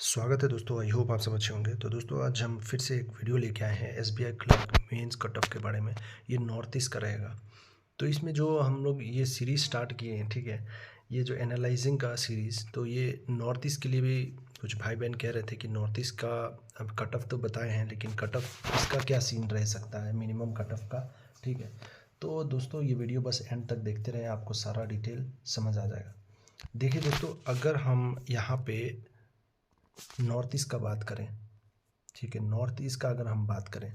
स्वागत है दोस्तों। आई होप आप सब अच्छे होंगे। तो दोस्तों आज हम फिर से एक वीडियो लेके आए हैं SBI clerk mains cut off के बारे में। ये नॉर्थ ईस्ट का रहेगा। तो इसमें जो हम लोग ये सीरीज़ स्टार्ट किए हैं, ठीक है, ये जो एनालाइजिंग का सीरीज़, तो ये नॉर्थ ईस्ट के लिए भी कुछ भाई बहन कह रहे थे कि नॉर्थ ईस्ट का अब कट ऑफ तो बताए हैं, लेकिन कट ऑफ इसका क्या सीन रह सकता है मिनिमम कट ऑफ का। ठीक है, तो दोस्तों ये वीडियो बस एंड तक देखते रहें, आपको सारा डिटेल समझ आ जाएगा। देखिए दोस्तों, अगर हम यहाँ पे नॉर्थ ईस्ट का बात करें, ठीक है, नॉर्थ ईस्ट का अगर हम बात करें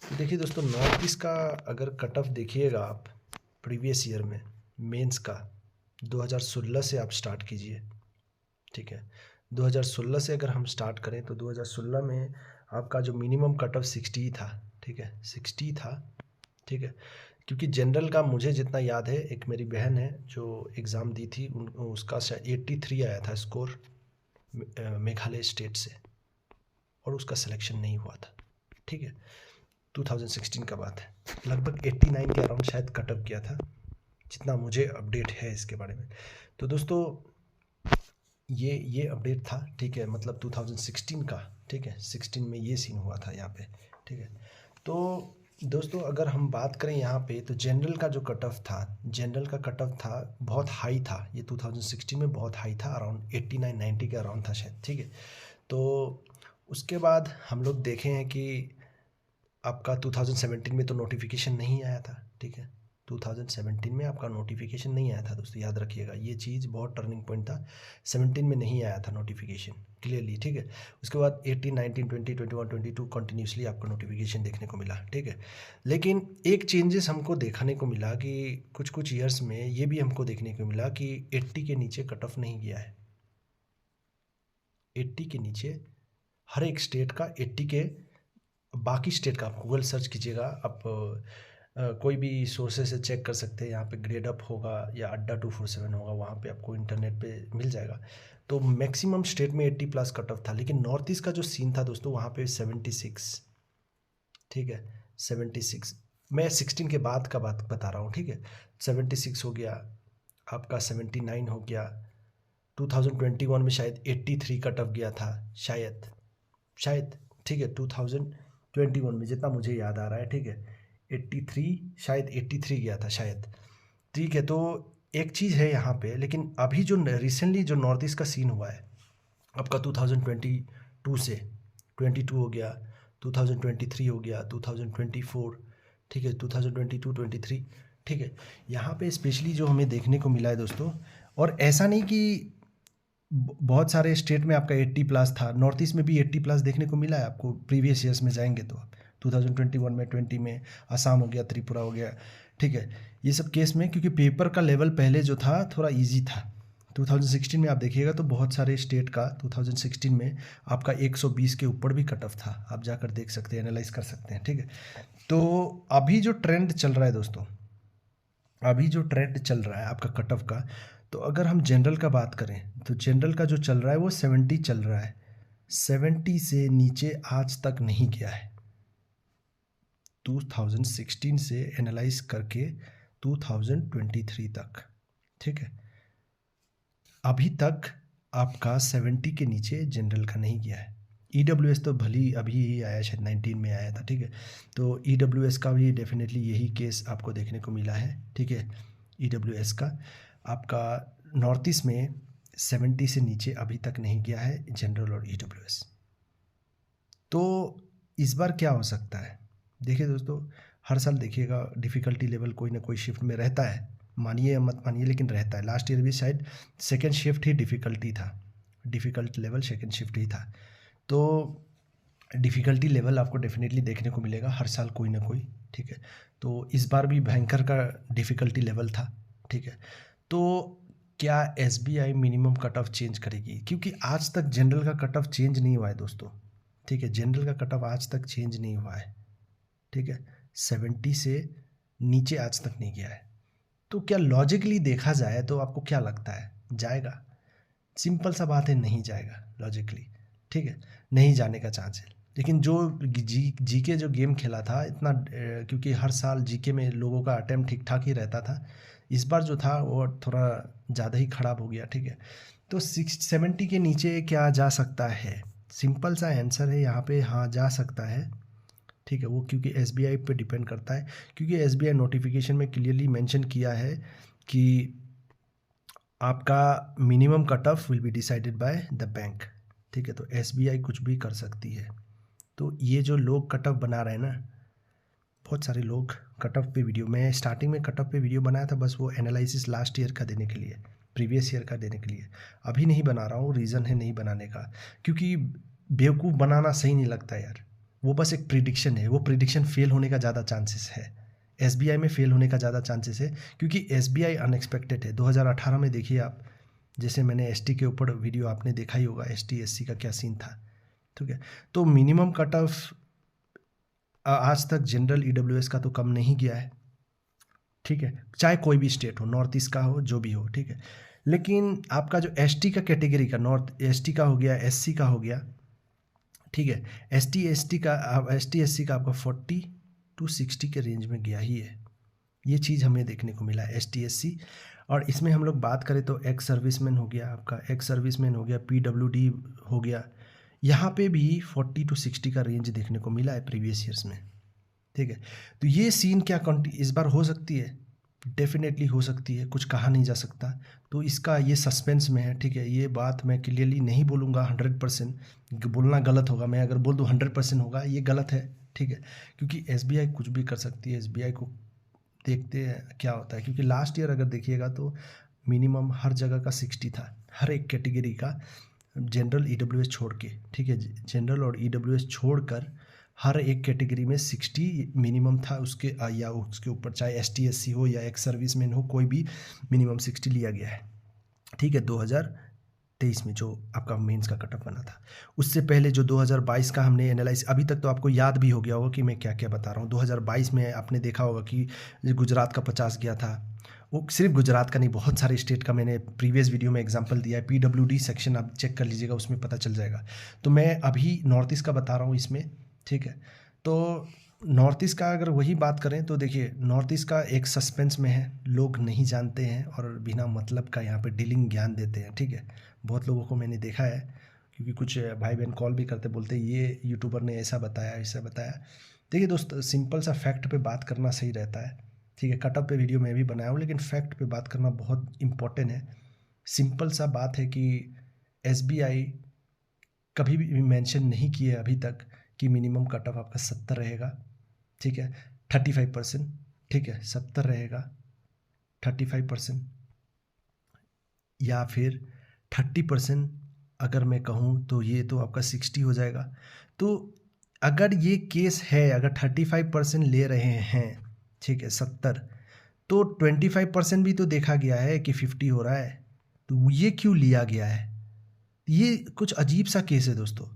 तो देखिए दोस्तों, नॉर्थ ईस्ट का अगर कट ऑफ देखिएगा आप प्रीवियस ईयर में मेंस का 2016 से आप स्टार्ट कीजिए। ठीक है, 2016 से अगर हम स्टार्ट करें तो 2016 में आपका जो मिनिमम कट ऑफ 60 था। ठीक है, 60 था। ठीक है, क्योंकि जनरल का मुझे जितना याद है, एक मेरी बहन है जो एग्ज़ाम दी थी, उसका 83 आया था स्कोर मेघालय स्टेट से, और उसका सिलेक्शन नहीं हुआ था। ठीक है, 2016 का बात है, लगभग 89 के अराउंड शायद कट ऑफ किया था, जितना मुझे अपडेट है इसके बारे में। तो दोस्तों ये अपडेट था। ठीक है, मतलब 2016 का। ठीक है, 16 में ये सीन हुआ था यहाँ पे। ठीक है, तो दोस्तों अगर हम बात करें यहाँ पे, तो जनरल का जो कट ऑफ था, जनरल का कट ऑफ था, बहुत हाई था। ये 2016 में बहुत हाई था, अराउंड 89-90 के अराउंड था शायद। ठीक है, तो उसके बाद हम लोग देखे हैं कि आपका 2017 में तो नोटिफिकेशन नहीं आया था। ठीक है, 2017 में आपका नोटिफिकेशन नहीं आया था दोस्तों, याद रखिएगा, ये चीज़ बहुत टर्निंग पॉइंट था। 17 में नहीं आया था नोटिफिकेशन क्लियरली। ठीक है, उसके बाद 18, 19, 20, 21, 22 कंटिन्यूसली आपको नोटिफिकेशन देखने को मिला। ठीक है, लेकिन एक चेंजेस हमको देखने को मिला कि कुछ कुछ ईयर्स में ये भी हमको देखने को मिला कि 80 के नीचे कट ऑफ नहीं गया है। 80 के नीचे हर एक स्टेट का 80 के, बाकी स्टेट का आप गूगल सर्च कीजिएगा, आप कोई भी सोर्सेज से चेक कर सकते हैं। यहाँ पे ग्रेड अप होगा या अड्डा 247 होगा, वहाँ पे आपको इंटरनेट पे मिल जाएगा। तो मैक्सिमम स्टेट में 80 प्लस कट ऑफ था, लेकिन नॉर्थ ईस्ट का जो सीन था दोस्तों, वहाँ पे 76। ठीक है, 76। मैं 16 के बाद का बात बता रहा हूँ। ठीक है, 76 हो गया आपका, 79 हो गया। 2021 में शायद 83 कट ऑफ गया था शायद। ठीक है, 2021 में जितना मुझे याद आ रहा है। ठीक है, 83, शायद 83 गया था शायद। ठीक है, तो एक चीज़ है यहाँ पे, लेकिन अभी जो रिसेंटली जो नॉर्थ ईस्ट का सीन हुआ है आपका 2022 से 22 हो गया, 2023 हो गया, 2024। ठीक है, 2022, 23। ठीक है, यहाँ पे स्पेशली जो हमें देखने को मिला है दोस्तों, और ऐसा नहीं कि बहुत सारे स्टेट में आपका 80 प्लस था, नॉर्थ ईस्ट में भी 80 प्लस देखने को मिला है आपको। प्रीवियस ईयर्स में जाएंगे तो आप 2021 में 20 में असम हो गया, त्रिपुरा हो गया। ठीक है, ये सब केस में क्योंकि पेपर का लेवल पहले जो था थोड़ा इजी था। 2016 में आप देखिएगा तो बहुत सारे स्टेट का 2016 में आपका 120 के ऊपर भी कट ऑफ था, आप जाकर देख सकते हैं, एनालाइज कर सकते हैं। ठीक है, तो अभी जो ट्रेंड चल रहा है दोस्तों, अभी जो ट्रेंड चल रहा है आपका कट ऑफ का, तो अगर हम जनरल का बात करें तो जनरल का जो चल रहा है वो 70 चल रहा है। 70 से नीचे आज तक नहीं गया है, 2016 से एनालाइज करके 2023 तक। ठीक है, अभी तक आपका 70 के नीचे जनरल का नहीं गया है। EWS तो भली अभी ही आया, शायद 19 में आया था। ठीक है, तो EWS का भी डेफिनेटली यही केस आपको देखने को मिला है। ठीक है, EWS का आपका नॉर्थ ईस्ट में 70 से नीचे अभी तक नहीं गया है जनरल और EWS। तो इस बार क्या हो सकता है, देखिए दोस्तों, हर साल देखिएगा डिफ़िकल्टी लेवल कोई ना कोई शिफ्ट में रहता है, मानिए या मत मानिए, लेकिन रहता है। लास्ट ईयर भी शायद सेकेंड शिफ्ट ही डिफ़िकल्टी था, डिफ़िकल्ट लेवल सेकेंड शिफ्ट ही था। तो डिफ़िकल्टी लेवल आपको डेफिनेटली देखने को मिलेगा हर साल कोई ना कोई। ठीक है, तो इस बार भी भयंकर का डिफ़िकल्टी लेवल था। ठीक है, तो क्या SBI minimum cut off change करेगी, क्योंकि आज तक जनरल का कट ऑफ चेंज नहीं हुआ है दोस्तों। ठीक है, जनरल का कट ऑफ आज तक चेंज नहीं हुआ है। ठीक है, 70 से नीचे आज तक नहीं गया है। तो क्या लॉजिकली देखा जाए तो आपको क्या लगता है, जाएगा? सिंपल सा बात है, नहीं जाएगा लॉजिकली। ठीक है, नहीं जाने का चांस है। लेकिन जो जीके जो गेम खेला था इतना, क्योंकि हर साल जीके में लोगों का अटेम्प्ट ठीक ठाक ही रहता था, इस बार जो था वो थोड़ा ज़्यादा ही ख़राब हो गया। ठीक है, तो 670 के नीचे क्या जा सकता है? सिंपल सा आंसर है यहाँ पे, हाँ जा सकता है। ठीक है, वो क्योंकि एसबीआई पे डिपेंड करता है, क्योंकि एसबीआई नोटिफिकेशन में क्लियरली मेंशन किया है कि आपका minimum cut off will be decided by the bank. ठीक है, तो एसबीआई कुछ भी कर सकती है। तो ये जो लोग कट ऑफ बना रहे हैं ना, बहुत सारे लोग कट ऑफ पे वीडियो, मैं स्टार्टिंग में कट ऑफ पे वीडियो बनाया था बस वो एनालिसिस लास्ट ईयर का देने के लिए, प्रीवियस ईयर का देने के लिए। अभी नहीं बना रहा हूँ, रीज़न है नहीं बनाने का, क्योंकि बेवकूफ़ बनाना सही नहीं लगता यार। वो बस एक प्रिडिक्शन है, वो प्रिडिक्शन फेल होने का ज़्यादा चांसेस है, एसबीआई में फेल होने का ज़्यादा चांसेस है, क्योंकि एसबीआई अनएक्सपेक्टेड है। 2018 में देखिए आप, जैसे मैंने एसटी के ऊपर वीडियो आपने देखा ही होगा, एसटी एससी का क्या सीन था। ठीक है, तो मिनिमम कट ऑफ आज तक जनरल ईडब्ल्यूएस का तो कम नहीं गया है। ठीक है, चाहे कोई भी स्टेट हो, नॉर्थ ईस्ट का हो, जो भी हो, ठीक है। लेकिन आपका जो एसटी का कैटेगरी का, नॉर्थ एसटी का हो गया, एससी का हो गया, ठीक है, एसटी का, एसटी एससी का आपका 40 to 60 के रेंज में गया ही है। ये चीज़ हमें देखने को मिला है एसटी एससी। और इसमें हम लोग बात करें तो एक्स सर्विसमैन हो गया, आपका एक्स सर्विसमैन हो गया, पीडब्ल्यूडी हो गया, यहाँ पे भी 40 to 60 का रेंज देखने को मिला है प्रीवियस ईयर्स में। ठीक है, तो ये सीन क्या इस बार हो सकती है? डेफिनेटली हो सकती है, कुछ कहा नहीं जा सकता। तो इसका ये सस्पेंस में है। ठीक है, ये बात मैं क्लियरली नहीं बोलूँगा 100%, बोलना गलत होगा। मैं अगर बोल दूँ 100% होगा, ये गलत है। ठीक है, क्योंकि एसबीआई कुछ भी कर सकती है, एसबीआई को देखते हैं क्या होता है। क्योंकि लास्ट ईयर अगर देखिएगा तो मिनिमम हर जगह का 60 था, हर एक कैटेगरी का, जनरल ईडब्ल्यूएस छोड़ के। ठीक है, जनरल और ईडब्ल्यूएस छोड़कर हर एक कैटेगरी में 60 मिनिमम था उसके, या उसके ऊपर, चाहे एसटी एससी हो या एक्स सर्विसमैन हो, कोई भी मिनिमम 60 लिया गया है। ठीक है, 2023 में जो आपका मेंस का कटअप बना था। उससे पहले जो 2022 का हमने एनालाइज, अभी तक तो आपको याद भी हो गया होगा कि मैं क्या क्या बता रहा हूँ। 2022 में आपने देखा होगा कि गुजरात का 50 गया था। वो सिर्फ गुजरात का नहीं, बहुत सारे स्टेट का मैंने प्रीवियस वीडियो में एग्जांपल दिया है। पीडब्ल्यूडी सेक्शन आप चेक कर लीजिएगा, उसमें पता चल जाएगा। तो मैं अभी नॉर्थ ईस्ट का बता रहा हूँ इसमें। ठीक है, तो नॉर्थ ईस्ट का अगर वही बात करें तो देखिए, नॉर्थ ईस्ट का एक सस्पेंस में है, लोग नहीं जानते हैं और बिना मतलब का यहाँ पे डीलिंग ज्ञान देते हैं। ठीक है, बहुत लोगों को मैंने देखा है, क्योंकि कुछ भाई बहन कॉल भी करते, बोलते ये यूट्यूबर ने ऐसा बताया, ऐसा बताया। देखिए दोस्त, सिंपल सा फैक्ट पे बात करना सही रहता है। ठीक है, कटअप पे वीडियो मैं भी बनाया हूँ, लेकिन फैक्ट पे बात करना बहुत इंपॉर्टेंट है। सिंपल सा बात है कि एसबीआई कभी भी मेंशन नहीं किए अभी तक कि मिनिमम कट ऑफ आपका 70 रहेगा। ठीक है, 35%। ठीक है, 70 रहेगा, 35%, या फिर 30%। अगर मैं कहूँ तो ये तो आपका 60 हो जाएगा। तो अगर ये केस है, अगर 35% ले रहे हैं, ठीक है, 70, तो 25% भी तो देखा गया है कि 50 हो रहा है। तो ये क्यों लिया गया है? ये कुछ अजीब सा केस है दोस्तों।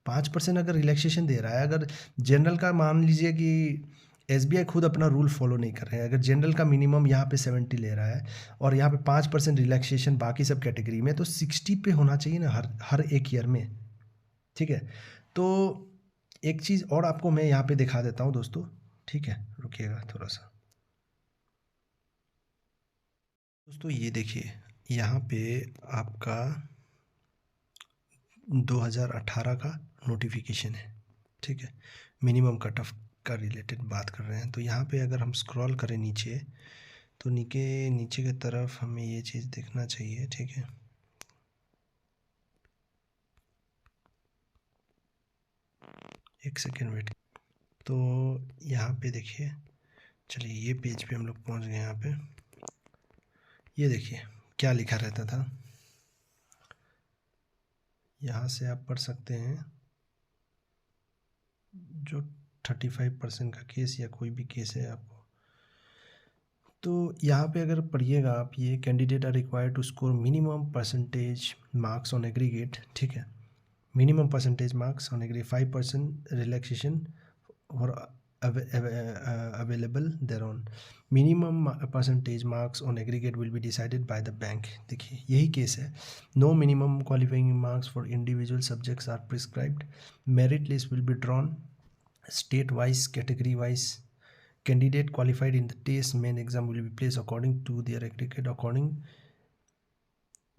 5% अगर रिलैक्सेशन दे रहा है, अगर जनरल का मान लीजिए कि एसबीआई खुद अपना रूल फॉलो नहीं कर रहे हैं, अगर जनरल का मिनिमम यहाँ पे 70 ले रहा है और यहाँ पे 5% रिलैक्सेशन बाकी सब कैटेगरी में, तो 60 पे होना चाहिए ना हर हर एक ईयर में। ठीक है, तो एक चीज़ और आपको मैं यहाँ पे दिखा देता हूँ दोस्तों। ठीक है, रुकिएगा थोड़ा सा दोस्तों, ये देखिए यहाँ पे आपका 2018 का नोटिफिकेशन है। ठीक है, मिनिमम कट ऑफ का रिलेटेड बात कर रहे हैं। तो यहाँ पे अगर हम स्क्रॉल करें नीचे, तो नीचे नीचे की तरफ हमें ये चीज़ देखना चाहिए। ठीक है, एक सेकेंड वेट। तो यहाँ पे देखिए, चलिए ये पेज पे हम लोग पहुँच गए। यहाँ पे ये देखिए क्या लिखा रहता था, यहाँ से आप पढ़ सकते हैं। जो 35% का केस या कोई भी केस है आपको, तो यहाँ पे अगर पढ़िएगा आप, ये candidate are required to score minimum percentage marks on aggregate. ठीक है, minimum percentage marks on agri, 5% relaxation और available there on. Minimum percentage marks on aggregate will be decided by the bank. देखिए यही केस है। No minimum qualifying marks for individual subjects are prescribed. Merit list will be drawn state wise, category wise. Candidate qualified in the test main exam will be placed according to their aggregate, according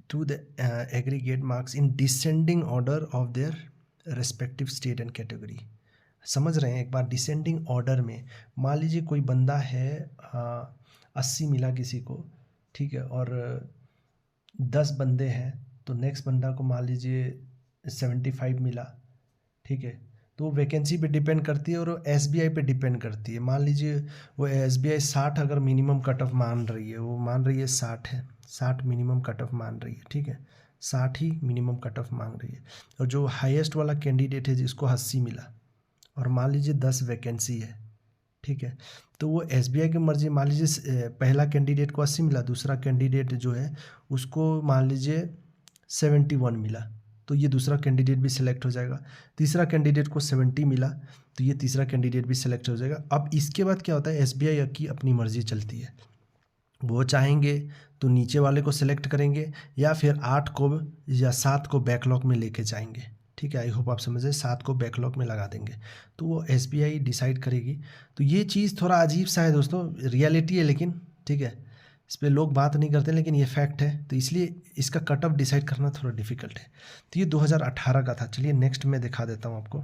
to the aggregate marks in descending order of their respective state and category। समझ रहे हैं? एक बार descending order में मान लीजिए कोई बंदा है 80 मिला किसी को, ठीक है, और 10 बंदे हैं तो नेक्स्ट बंदा को मान लीजिए 75 मिला, ठीक है। तो वो वैकेंसी पे डिपेंड करती है और एसबीआई पे डिपेंड करती है। मान लीजिए वो एसबीआई 60 अगर मिनिमम कट ऑफ मान रही है, वो मान रही है 60 है, 60 मिनिमम कट ऑफ मान रही है, ठीक है, 60 ही मिनिमम कट ऑफ मांग रही है। और जो हाईएस्ट वाला कैंडिडेट है जिसको 80 मिला और मान लीजिए 10 वैकेंसी है, ठीक है, तो वो एसबीआई की मर्जी, मान लीजिए पहला कैंडिडेट को 80 मिला, दूसरा कैंडिडेट जो है उसको मान लीजिए 71 मिला, तो ये दूसरा कैंडिडेट भी सिलेक्ट हो जाएगा। तीसरा कैंडिडेट को 70 मिला तो ये तीसरा कैंडिडेट भी सिलेक्ट हो जाएगा। अब इसके बाद क्या होता है, एसबीआई की अपनी मर्जी चलती है, वो चाहेंगे तो नीचे वाले को सिलेक्ट करेंगे या फिर 8 को या 7 को बैकलॉग में लेके जाएंगे, ठीक है। आई होप आप समझे, 7 को बैकलॉग में लगा देंगे, तो वो एसबीआई डिसाइड करेगी। तो ये चीज़ थोड़ा अजीब सा है दोस्तों, रियलिटी है लेकिन, ठीक है, इस पर लोग बात नहीं करते लेकिन ये फैक्ट है, तो इसलिए इसका कट ऑफ डिसाइड करना थोड़ा डिफिकल्ट है। तो ये 2018 का था। चलिए नेक्स्ट मैं दिखा देता हूँ आपको।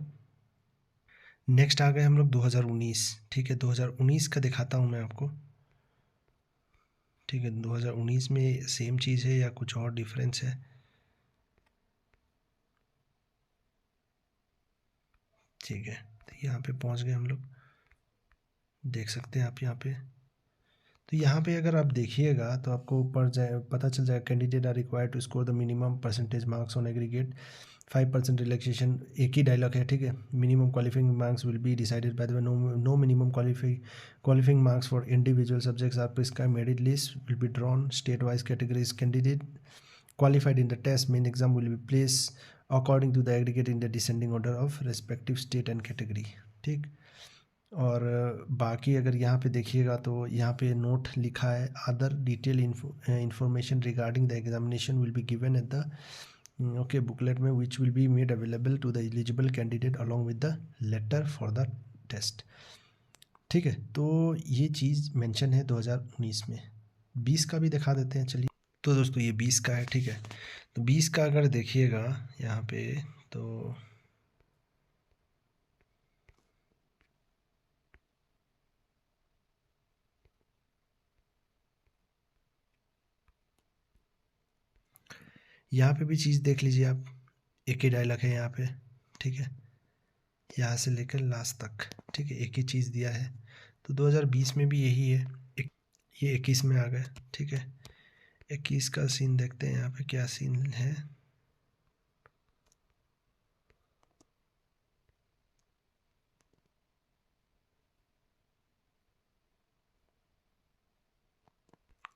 नेक्स्ट आ गए हम लोग 2019, ठीक है, 2019 का दिखाता हूँ मैं आपको, ठीक है। 2019 में सेम चीज़ है या कुछ और डिफरेंस है? ठीक है, तो यहाँ पे पहुँच गए हम लोग, देख सकते हैं आप यहाँ पे। तो यहाँ पे अगर आप देखिएगा तो आपको ऊपर जाए पता चल जाएगा, candidate are required to score the minimum percentage marks on aggregate, 5% relaxation. एक ही डायलॉग है, ठीक है। Minimum qualifying marks will be decided by the no minimum qualifying marks for individual subjects are prescribed, merit list will be drawn, state wise categories, candidate qualified in the test main exam will be placed according to the aggregate in the descending order of respective state and category, ठीक। और बाकी अगर यहाँ पे देखिएगा तो यहाँ पे नोट लिखा है, other detail information regarding the examination will be given at the okay booklet में, which will be made available to the eligible candidate along with the letter for the test, ठीक है। तो ये चीज़ मेंशन है 2019 में। 20 का भी दिखा देते हैं, चलिए। तो दोस्तों ये 20 का है, ठीक है। तो 20 का अगर देखिएगा यहाँ पे तो यहाँ पे भी चीज़ देख लीजिए आप, एक ही डायलॉग है यहाँ पे, ठीक है, यहाँ से लेकर लास्ट तक, ठीक है, एक ही चीज़ दिया है। तो 2020 में भी यही है, ये 21 में आ गए, ठीक है। 21 का सीन देखते हैं यहाँ पे क्या सीन है।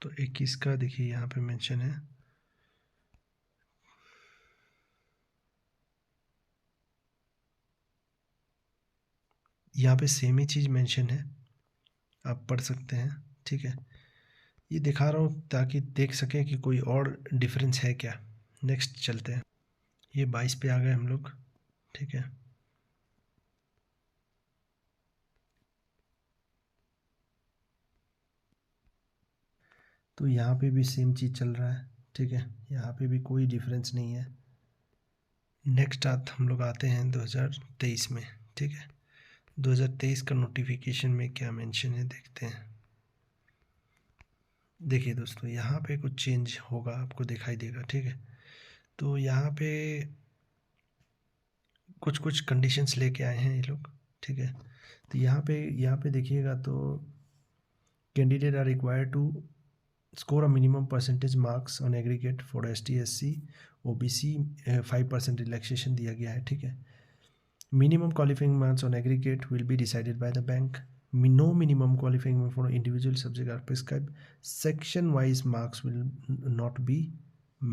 तो 21 का देखिए यहाँ पे मेंशन है, यहाँ पे सेम ही चीज़ मेंशन है, आप पढ़ सकते हैं, ठीक है। ये दिखा रहा हूँ ताकि देख सकें कि कोई और डिफरेंस है क्या। नेक्स्ट चलते हैं, ये 22 पे आ गए हम लोग, ठीक है। तो यहाँ पे भी सेम चीज़ चल रहा है, ठीक है, यहाँ पे भी कोई डिफरेंस नहीं है। नेक्स्ट हम लोग आते हैं 2023 में, ठीक है। 2023 का नोटिफिकेशन में क्या मेंशन है देखते हैं। देखिए दोस्तों यहाँ पे कुछ चेंज होगा, आपको दिखाई देगा, ठीक है। तो यहाँ पे कुछ कुछ कंडीशंस लेके आए हैं ये लोग, ठीक है। तो यहाँ पे देखिएगा तो candidate are required to score a minimum percentage marks on aggregate for ST SC OBC, 5% relaxation दिया गया है, ठीक है। Minimum qualifying marks on aggregate will be decided by the bank, no minimum qualifying for individual subject are prescribed, section wise marks will not be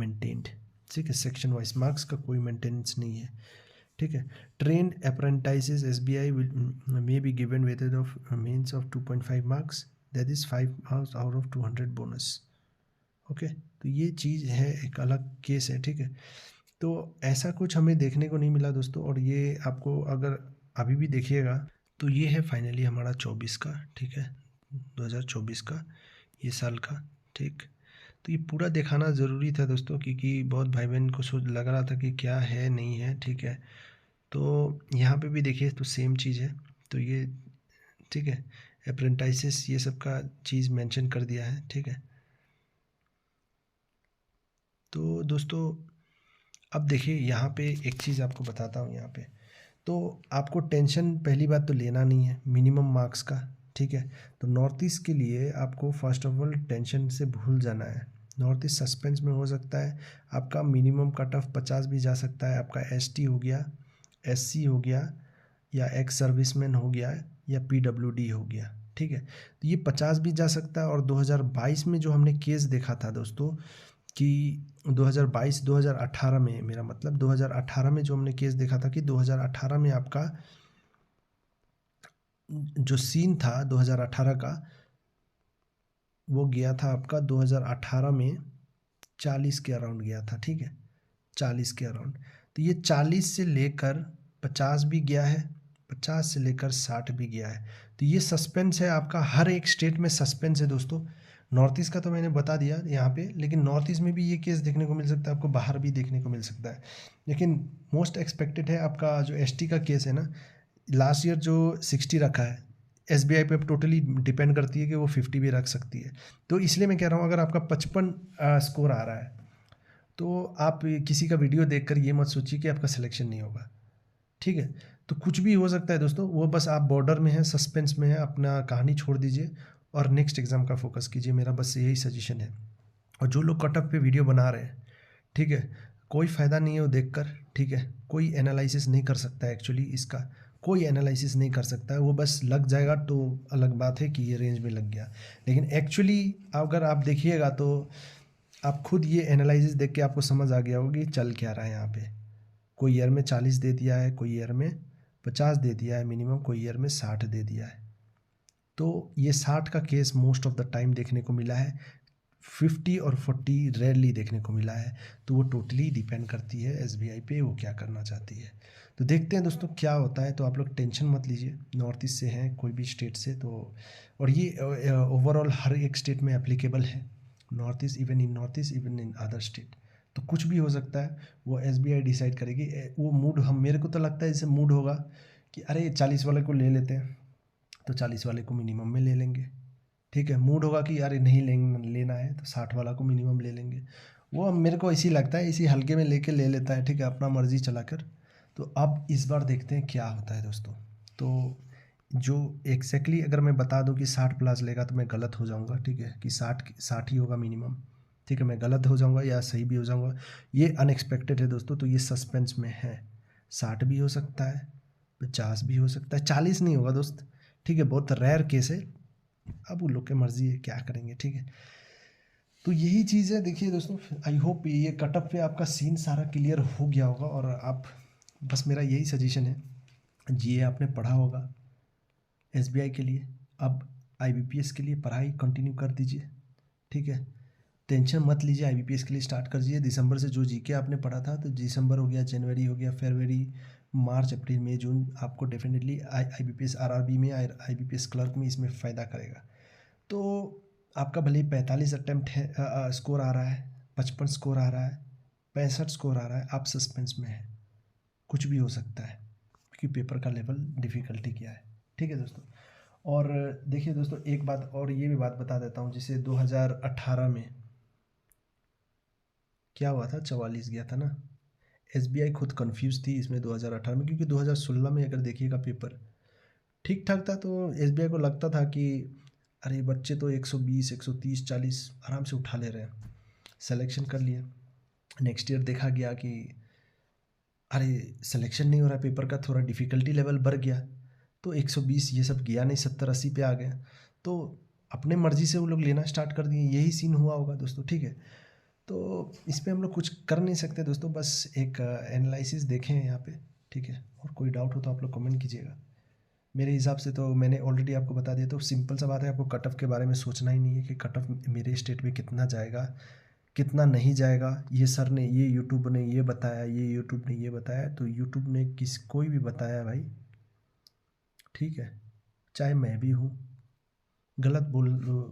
maintained, ठीक है। Section wise marks का कोई maintenance नहीं है, ठीक है। Train apprentices SBI will may be given weightage of mains of 2.5 marks, that is 5 marks out of 200 bonus, okay. तो ये चीज़ है, एक अलग केस है, ठीक है। तो ऐसा कुछ हमें देखने को नहीं मिला दोस्तों, और ये आपको अगर अभी भी देखिएगा तो ये है फाइनली हमारा 24 का, ठीक है, 2024 का, ये साल का, ठीक। तो ये पूरा दिखाना ज़रूरी था दोस्तों, क्योंकि बहुत भाई बहन को सोच लग रहा था कि क्या है नहीं है, ठीक है। तो यहाँ पे भी देखिए तो सेम चीज़ है। तो ये ठीक है, अप्रेंटिसेस ये सब का चीज़ मेंशन कर दिया है, ठीक है। तो दोस्तों अब देखिए यहाँ पे एक चीज़ आपको बताता हूँ यहाँ पे। तो आपको टेंशन पहली बात तो लेना नहीं है मिनिमम मार्क्स का, ठीक है। तो नॉर्थ ईस्ट के लिए आपको फर्स्ट ऑफ ऑल टेंशन से भूल जाना है। नॉर्थ ईस्ट सस्पेंस में हो सकता है, आपका मिनिमम कट ऑफ 50 भी जा सकता है, आपका एसटी हो गया, एससी हो गया, या एक्स सर्विसमैन हो गया, या पीडब्ल्यूडी हो गया, ठीक है। तो ये 50 भी जा सकता है। और 2022 में जो हमने केस देखा था दोस्तों कि 2022-2018 में, मेरा मतलब 2018 में जो हमने केस देखा था कि 2018 में आपका जो सीन था 2018 का, वो गया था आपका 2018 में 40 के अराउंड गया था, ठीक है, 40 के अराउंड। तो ये 40 से लेकर 50 भी गया है, 50 से लेकर 60 भी गया है। तो ये सस्पेंस है आपका, हर एक स्टेट में सस्पेंस है दोस्तों। नॉर्थ ईस्ट का तो मैंने बता दिया यहाँ पे, लेकिन नॉर्थ ईस्ट में भी ये केस देखने को मिल सकता है, आपको बाहर भी देखने को मिल सकता है। लेकिन मोस्ट एक्सपेक्टेड है आपका जो एसटी का केस है ना, लास्ट ईयर जो 60 रखा है, एसबीआई पे टोटली डिपेंड करती है कि वो 50 भी रख सकती है। तो इसलिए मैं कह रहा हूँ अगर आपका 55 स्कोर आ रहा है, तो आप किसी का वीडियो देखकर ये मत सोचिए कि आपका सिलेक्शन नहीं होगा, ठीक है। तो कुछ भी हो सकता है दोस्तों, वो बस आप बॉर्डर में हैं, सस्पेंस में हैं, अपना कहानी छोड़ दीजिए और नेक्स्ट एग्ज़ाम का फोकस कीजिए, मेरा बस यही सजेशन है। और जो लोग कट ऑफ पे वीडियो बना रहे हैं, ठीक है, कोई फ़ायदा नहीं है वो देखकर, ठीक है। कोई एनालिसिस नहीं कर सकता है एक्चुअली इसका, कोई एनालिसिस नहीं कर सकता है, वो बस लग जाएगा तो अलग बात है कि ये रेंज में लग गया। लेकिन एक्चुअली अगर आप देखिएगा तो आप खुद ये एनालिसिस देख के आपको समझ आ गया होगा कि चल क्या रहा है यहाँ पे। कोई ईयर में 40 दे दिया है, कोई ईयर में 50 दे दिया है मिनिमम, कोई ईयर में 60 दे दिया है। तो ये 60 का case most of the time देखने को मिला है, 50 और 40 रेयरली देखने को मिला है। तो वो टोटली डिपेंड करती है एसबीआई पे, वो क्या करना चाहती है। तो देखते हैं दोस्तों क्या होता है। तो आप लोग टेंशन मत लीजिए, नॉर्थ ईस्ट से हैं कोई भी स्टेट से, तो और ये ओवरऑल हर एक स्टेट में एप्लीकेबल है, north east, even in north east, even in other state. तो कुछ भी हो सकता है, वो एसबीआई डिसाइड करेगी। वो मूड, हम मेरे को तो लगता है जैसे मूड होगा कि अरे 40 वाले को ले लेते हैं, तो 40 वाले को मिनिमम में ले लेंगे, ठीक है। मूड होगा कि यार नहीं लेना है तो 60 वाला को मिनिमम ले लेंगे। वो अब मेरे को इसी लगता है, इसी हल्के में लेके ले लेता है, ठीक है, अपना मर्जी चलाकर। तो अब इस बार देखते हैं क्या होता है दोस्तों। तो जो एग्जैक्टली अगर मैं बता दूं कि 60 प्लस लेगा तो मैं गलत हो जाऊंगा, ठीक है, कि 60 ही होगा मिनिमम, ठीक है, मैं गलत हो जाऊंगा या सही भी हो जाऊंगा, ये अनएक्सपेक्टेड है दोस्तों। तो ये सस्पेंस में है, 60 भी हो सकता है, 50 भी हो सकता है, 40 नहीं होगा दोस्त, ठीक है, बहुत रेयर केस है। अब उन लोग की मर्जी है क्या करेंगे, ठीक है। तो यही चीज़ है। देखिए दोस्तों, आई होप ये कटअप पे आपका सीन सारा क्लियर हो गया होगा। और आप, बस मेरा यही सजेशन है, जीए आपने पढ़ा होगा एसबीआई के लिए, अब आईबीपीएस के लिए पढ़ाई कंटिन्यू कर दीजिए, ठीक है। टेंशन मत लीजिए, आईबीपीएस के लिए स्टार्ट कर दीजिए। दिसंबर से जो जीके आपने पढ़ा था, तो दिसंबर हो गया, जनवरी हो गया, फरवरी, मार्च, अप्रैल, मई, जून, आपको डेफिनेटली आईबीपीएस आरआरबी में, आईबीपीएस क्लर्क में इसमें फ़ायदा करेगा। तो आपका भले ही 45 अटैम्प्ट है, स्कोर आ रहा है, 55 स्कोर आ रहा है, 65 स्कोर आ रहा है, आप सस्पेंस में है, कुछ भी हो सकता है, क्योंकि पेपर का लेवल डिफ़िकल्टी क्या है, ठीक है दोस्तों। और देखिए दोस्तों, एक बात और ये भी बात बता देता हूँ, जैसे 2018 में क्या हुआ था, 44 गया था ना, एसबीआई खुद कंफ्यूज थी इसमें 2018 में, क्योंकि 2016 में अगर देखिएगा पेपर ठीक ठाक था, तो एसबीआई को लगता था कि अरे बच्चे तो 120, 130, 40 आराम से उठा ले रहे हैं, सिलेक्शन कर लिया। नेक्स्ट ईयर देखा गया कि अरे सिलेक्शन नहीं हो रहा, पेपर का थोड़ा डिफ़िकल्टी लेवल बढ़ गया, तो 120 ये सब गया नहीं, 70-80 पे आ गया। तो अपने मर्ज़ी से वो लोग लेना स्टार्ट कर दिए, यही सीन हुआ होगा दोस्तों, ठीक है। तो इस पे हम लोग कुछ कर नहीं सकते दोस्तों, बस एक एनालिसिस देखें यहाँ पे, ठीक है। और कोई डाउट हो तो आप लोग कमेंट कीजिएगा। मेरे हिसाब से तो मैंने ऑलरेडी आपको बता दिया। तो सिंपल सा बात है, आपको कट ऑफ के बारे में सोचना ही नहीं है कि कट ऑफ मेरे स्टेट में कितना जाएगा, कितना नहीं जाएगा। ये सर ने, ये यूट्यूब ने ये बताया, ये यूट्यूब ने ये बताया, तो यूट्यूब ने कोई भी बताया भाई, ठीक है, चाहे मैं भी हूँ, गलत बोल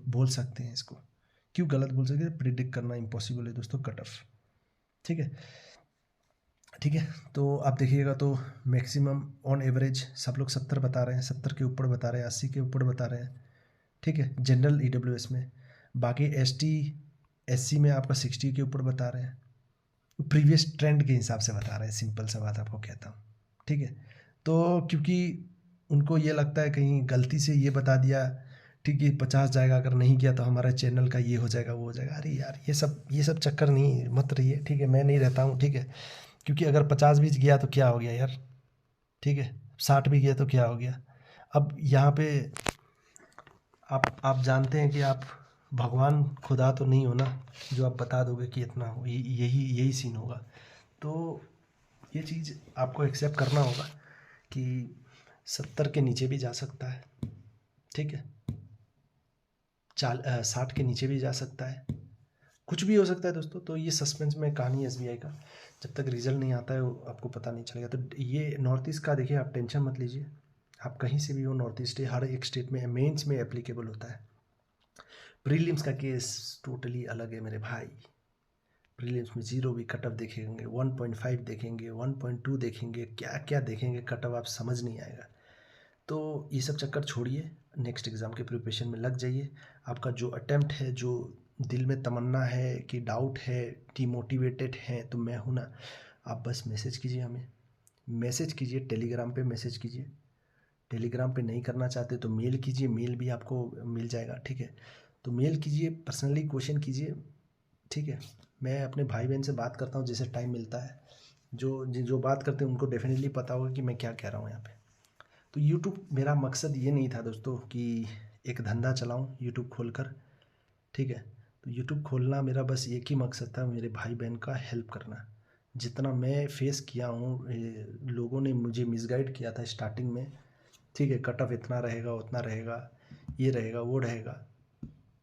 बोल सकते हैं इसको, क्यों गलत बोल सकते हैं, प्रिडिक्ट करना इम्पॉसिबल है दोस्तों कट ऑफ। ठीक है, ठीक है। तो आप देखिएगा तो मैक्सिमम ऑन एवरेज सब लोग 70 बता रहे हैं, 70 के ऊपर बता रहे हैं, 80 के ऊपर बता रहे हैं। ठीक है, जनरल EWS में। बाकी ST SC में आपका 60 के ऊपर बता रहे हैं, प्रीवियस ट्रेंड के हिसाब से बता रहे हैं, सिंपल सा बात आपको कहता हूँ। ठीक है, तो क्योंकि उनको ये लगता है कहीं गलती से ये बता दिया, ठीक है 50 जाएगा, अगर नहीं किया तो हमारे चैनल का ये हो जाएगा वो हो जाएगा। अरे यार ये सब चक्कर नहीं मत रहिए, ठीक है, मैं नहीं रहता हूँ। ठीक है, क्योंकि अगर 50 भी गया तो क्या हो गया यार, ठीक है, 60 भी गया तो क्या हो गया। अब यहाँ पे आप जानते हैं कि आप भगवान खुदा तो नहीं हो ना, जो आप बता दोगे कि इतना हो, यही सीन होगा। तो ये चीज़ आपको एक्सेप्ट करना होगा कि 70 के नीचे भी जा सकता है। ठीक है, 60 के नीचे भी जा सकता है, कुछ भी हो सकता है दोस्तों। तो ये सस्पेंस में कहानी है SBI का, जब तक रिजल्ट नहीं आता है वो आपको पता नहीं चलेगा। तो ये नॉर्थ ईस्ट का देखिए, आप टेंशन मत लीजिए, आप कहीं से भी हो, नॉर्थ ईस्ट हर एक स्टेट में मेंस में एप्लीकेबल होता है। प्रीलिम्स का केस टोटली अलग है मेरे भाई। प्रीलिम्स में 0 भी कट ऑफ देखेंगे, 1.5 देखेंगे, 1.2 देखेंगे, क्या क्या देखेंगे कट ऑफ, आप समझ नहीं आएगा। तो ये सब चक्कर छोड़िए, नेक्स्ट एग्ज़ाम के प्रिपरेशन में लग जाइए। आपका जो अटेम्प्ट है, जो दिल में तमन्ना है कि डाउट है, डिमोटिवेटेड है, तो मैं हूँ ना। आप बस मैसेज कीजिए, हमें मैसेज कीजिए, टेलीग्राम पे मैसेज कीजिए। टेलीग्राम पे नहीं करना चाहते तो मेल कीजिए, मेल भी आपको मिल जाएगा। ठीक है, तो मेल कीजिए, पर्सनली क्वेश्चन कीजिए। ठीक है, मैं अपने भाई बहन से बात करता हूँ जैसे टाइम मिलता है, जो जो बात करते हैं उनको डेफिनेटली पता होगा कि मैं क्या कह रहा हूँ यहाँ पे। तो यूट्यूब, मेरा मकसद ये नहीं था दोस्तों कि एक धंधा चलाऊँ यूट्यूब खोलकर। ठीक है, तो यूट्यूब खोलना मेरा बस एक ही मकसद था, मेरे भाई बहन का हेल्प करना। जितना मैं फेस किया हूँ, लोगों ने मुझे मिसगाइड किया था स्टार्टिंग में। ठीक है, कट ऑफ इतना रहेगा, उतना रहेगा, ये रहेगा, वो रहेगा।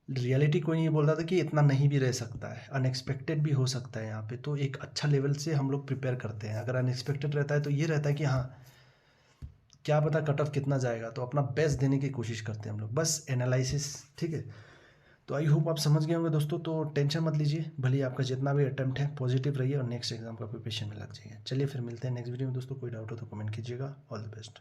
रियलिटी कोई नहीं बोल रहा था कि इतना नहीं भी रह सकता है, अनएक्सपेक्टेड भी हो सकता है यहाँ पे। तो एक अच्छा लेवल से हम लोग प्रिपेयर करते हैं। अगर अनएक्सपेक्टेड रहता है तो ये रहता है कि हाँ, क्या पता कट ऑफ कितना जाएगा, तो अपना बेस्ट देने की कोशिश करते हैं हम लोग, बस एनालिसिस। ठीक है, तो आई होप आप समझ गए होंगे दोस्तों। तो टेंशन मत लीजिए, भले आपका जितना भी अटेम्प्ट है पॉजिटिव रहिए और नेक्स्ट एग्जाम का प्रिपरेशन में लग जाइए। चलिए फिर मिलते हैं नेक्स्ट वीडियो में दोस्तों। कोई डाउट हो तो कमेंट कीजिएगा। All the best.